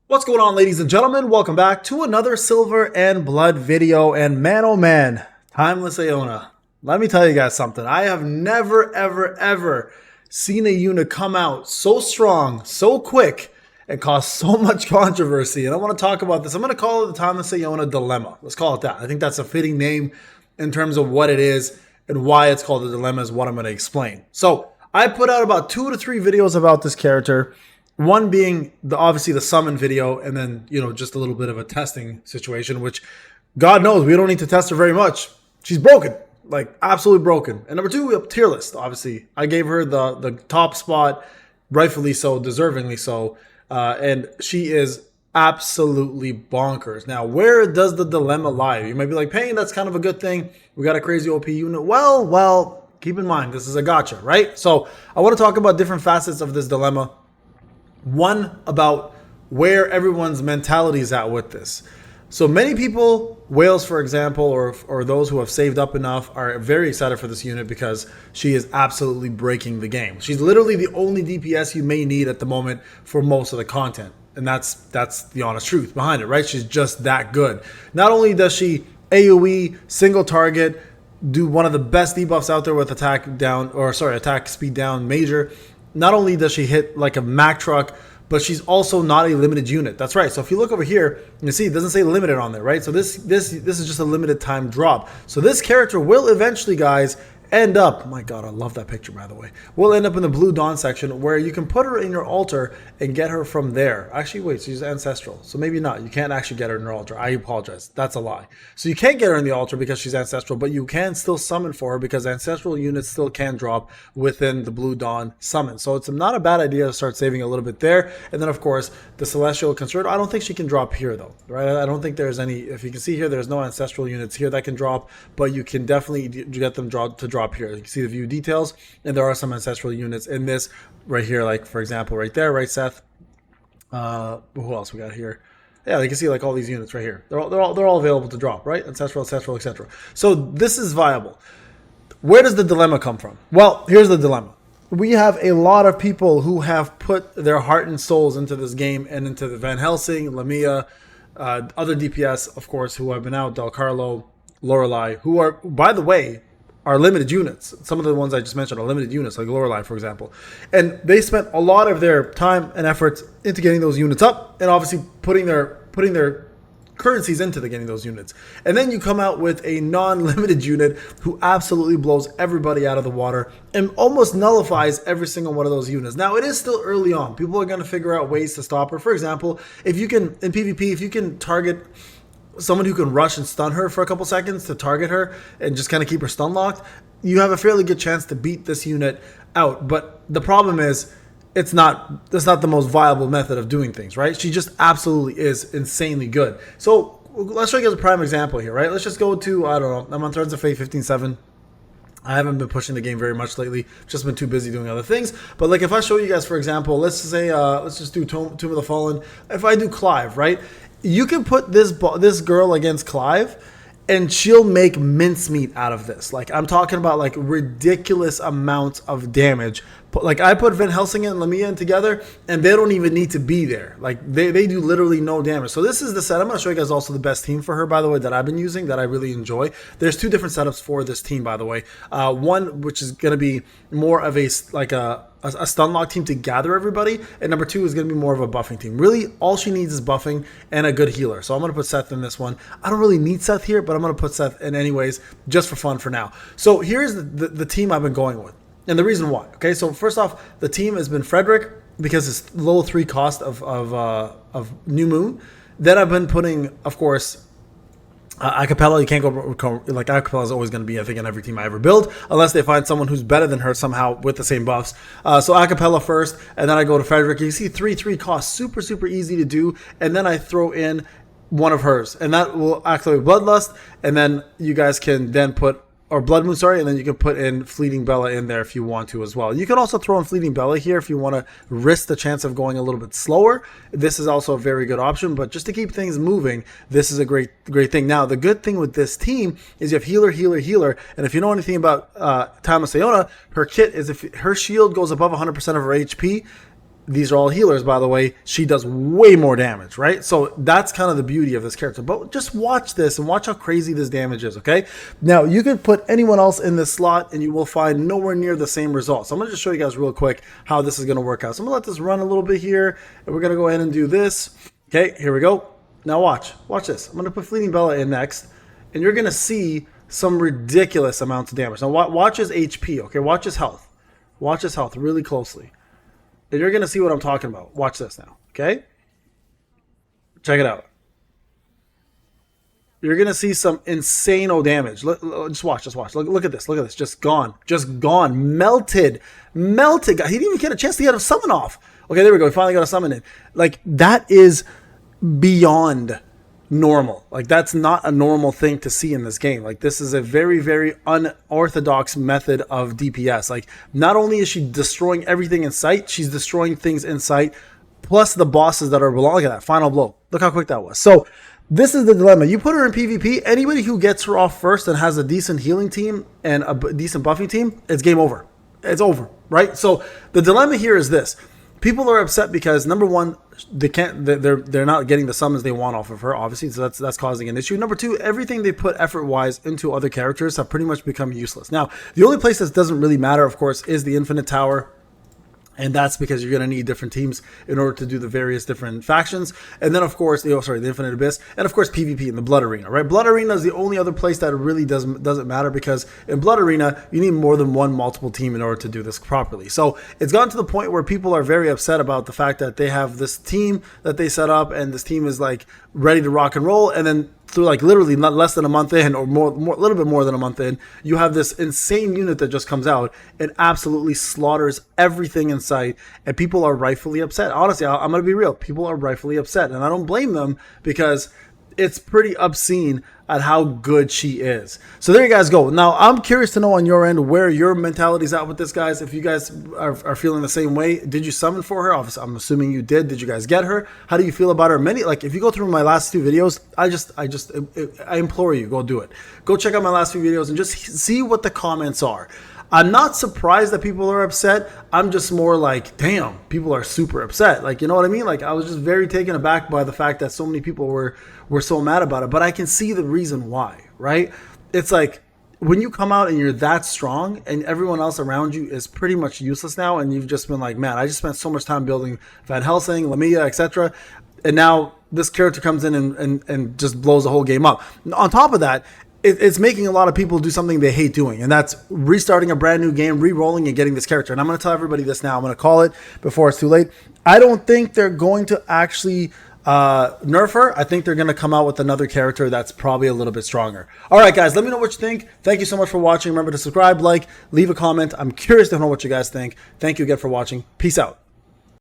What's going on, ladies and gentlemen? Welcome back to another Silver and Blood video. And man, oh man, Timeless Aiona. Let me tell you guys something. I have never, ever seen a unit come out so strong, so quick, and cause so much controversy. And I want to talk about this. I'm going to call it the Timeless Aiona Dilemma. Let's call it that. I think that's a fitting name in terms of what it is and why it's called a dilemma is what I'm going to explain. So I put out about 2 to 3 videos about this character. One being obviously the summon video, and then, just a little bit of a testing situation, which God knows we don't need to test her very much. She's broken, like absolutely broken. And number 2, we have tier list. Obviously, I gave her the top spot, rightfully so, deservingly so, and she is absolutely bonkers. Now, where does the dilemma lie? You might be like, Payne, that's kind of a good thing. We got a crazy OP unit. Well, keep in mind, this is a gotcha, right? So I want to talk about different facets of this dilemma. One, about where everyone's mentality is at with this. So many people, whales for example, or those who have saved up enough, are very excited for this unit because she is absolutely breaking the game. She's literally the only DPS you may need at the moment for most of the content. And that's the honest truth behind it, right? She's just that good. Not only does she AoE, single target, do one of the best debuffs out there with attack speed down major. Not only does she hit like a Mack truck, but she's also not a limited unit. That's right. So if you look over here, you see it doesn't say limited on there, right? So this is just a limited time drop. So this character will eventually, guys, end up, my God, I love that picture, by the way. We'll end up in the Blue Dawn section where you can put her in your altar and get her from there. Actually, wait, she's ancestral. So maybe not. You can't actually get her in your altar. I apologize. That's a lie. So you can't get her in the altar because she's ancestral, but you can still summon for her because ancestral units still can drop within the Blue Dawn summon. So it's not a bad idea to start saving a little bit there. And then, of course, the Celestial Concerto. I don't think she can drop here, though, right? I don't think there's any. If you can see here, there's no ancestral units here that can drop, but you can definitely get them to drop here. You can see the view details, and there are some ancestral units in this right here, like for example right there, right, Seth? Who else we got here? Yeah, you can see like all these units right here. They're all available to drop, right? Ancestral, etc. So this is viable. Where does the dilemma come from? Well, here's the dilemma. We have a lot of people who have put their heart and souls into this game and into the Van Helsing, Lamia, other DPS, of course, who have been out, Del Carlo, Lorelei, who are, by the way, are limited units. Some of the ones I just mentioned are limited units, like Lorelei, for example. And they spent a lot of their time and efforts into getting those units up and obviously putting their currencies into getting those units. And then you come out with a non-limited unit who absolutely blows everybody out of the water and almost nullifies every single one of those units. Now, it is still early on. People are going to figure out ways to stop her. For example, if you can, in PvP, if you can target someone who can rush and stun her for a couple seconds to target her and just kind of keep her stun locked, you have a fairly good chance to beat this unit out. But the problem is, that's not the most viable method of doing things, right? She just absolutely is insanely good. So let's show you guys a prime example here, right? Let's just go to, I don't know, I'm on Threads of Fate 15-7. I haven't been pushing the game very much lately. Just been too busy doing other things. But like if I show you guys, for example, let's say, let's just do Tomb of the Fallen. If I do Clive, right? You can put this girl against Clive, and she'll make mincemeat out of this. Like, I'm talking about like ridiculous amounts of damage. Like, I put Van Helsing and Lamia in together, and they don't even need to be there. Like, they do literally no damage. So this is the set. I'm going to show you guys also the best team for her, by the way, that I've been using, that I really enjoy. There's 2 different setups for this team, by the way. One, which is going to be more of a stun lock team to gather everybody, and number 2 is going to be more of a buffing team. Really, all she needs is buffing and a good healer. So I'm going to put Seth in this one. I don't really need Seth here, but I'm going to put Seth in anyways, just for fun for now. So here's the team I've been going with, and the reason why. Okay, so first off, the team has been Frederick because it's low 3 cost of New Moon. Then I've been putting, of course, Acapella. You can't go, like, Acapella is always going to be, I think, in every team I ever build, unless they find someone who's better than her somehow with the same buffs. So Acapella first, and then I go to Frederick. You see 3/3 cost, super easy to do, and then I throw in one of hers, and that will activate Bloodlust, and then you guys can then put, or Blood Moon, sorry, and then you can put in Fleeting Bella in there if you want to as well. You can also throw in Fleeting Bella here if you want to risk the chance of going a little bit slower. This is also a very good option, but just to keep things moving, this is a great thing. Now, the good thing with this team is you have healer, and if you know anything about Timeless Aiona, her kit is if her shield goes above 100% of her HP, these are all healers, by the way, she does way more damage, right? So that's kind of the beauty of this character. But just watch this and watch how crazy this damage is, okay? Now, you could put anyone else in this slot and you will find nowhere near the same results. So I'm going to just show you guys real quick how this is going to work out. So I'm going to let this run a little bit here, and we're going to go ahead and do this. Okay, here we go. Now watch this. I'm going to put Fleeting Bella in next, and you're going to see some ridiculous amounts of damage. Now watch his HP, okay? Watch his health. Watch his health really closely. And you're going to see what I'm talking about. Watch this now, okay? Check it out. You're going to see some insane damage. Just watch. Look at this. Look at this. Just gone. Melted. He didn't even get a chance to get a summon off. Okay, there we go. We finally got a summon in. Like, that is beyond normal. Like, that's not a normal thing to see in this game. Like, this is a very, very unorthodox method of DPS. Like, not only is she destroying everything in sight, she's destroying things in sight, plus the bosses that are below. Look at that final blow. Look how quick that was. So this is the dilemma. You put her in PvP, anybody who gets her off first and has a decent healing team and a decent buffing team, it's game over. It's over, right? So the dilemma here is this. People are upset because, number one, they're not getting the summons they want off of her, obviously, so that's causing an issue. Number two, everything they put effort-wise into other characters have pretty much become useless. Now, the only place that doesn't really matter, of course, is the Infinite Tower. And that's because you're going to need different teams in order to do the various different factions. And then, of course, the Infinite Abyss. And, of course, PvP in the Blood Arena, right? Blood Arena is the only other place that really doesn't matter, because in Blood Arena, you need more than one multiple team in order to do this properly. So it's gotten to the point where people are very upset about the fact that they have this team that they set up, and this team is, like, ready to rock and roll. And then through, like, literally not less than a month in, or a little bit more than a month in, you have this insane unit that just comes out and absolutely slaughters everything in sight, and people are rightfully upset. Honestly, I'm going to be real. People are rightfully upset, and I don't blame them, because it's pretty obscene at how good she is. So there you guys go. Now, I'm curious to know on your end where your mentality's at with this, guys. If you guys are feeling the same way, did you summon for her? Obviously, I'm assuming you did. Did you guys get her? How do you feel about her? Like, if you go through my last two videos, I implore you, go do it. Go check out my last few videos and just see what the comments are. I'm not surprised that people are upset. I'm just more like, damn, people are super upset. Like, you know what I mean? Like, I was just very taken aback by the fact that so many people were so mad about it. But I can see the reason why, right? It's like, when you come out and you're that strong and everyone else around you is pretty much useless now, and you've just been like, man, I just spent so much time building Van Helsing, Lamia, etc. And now this character comes in and just blows the whole game up. On top of that, it's making a lot of people do something they hate doing, and that's restarting a brand new game, re-rolling, and getting this character. And I'm going to tell everybody this now. I'm going to call it before it's too late. I don't think they're going to actually nerf her. I think they're going to come out with another character that's probably a little bit stronger. All right, guys, let me know what you think. Thank you so much for watching. Remember to subscribe, like, leave a comment. I'm curious to know what you guys think. Thank you again for watching. Peace out.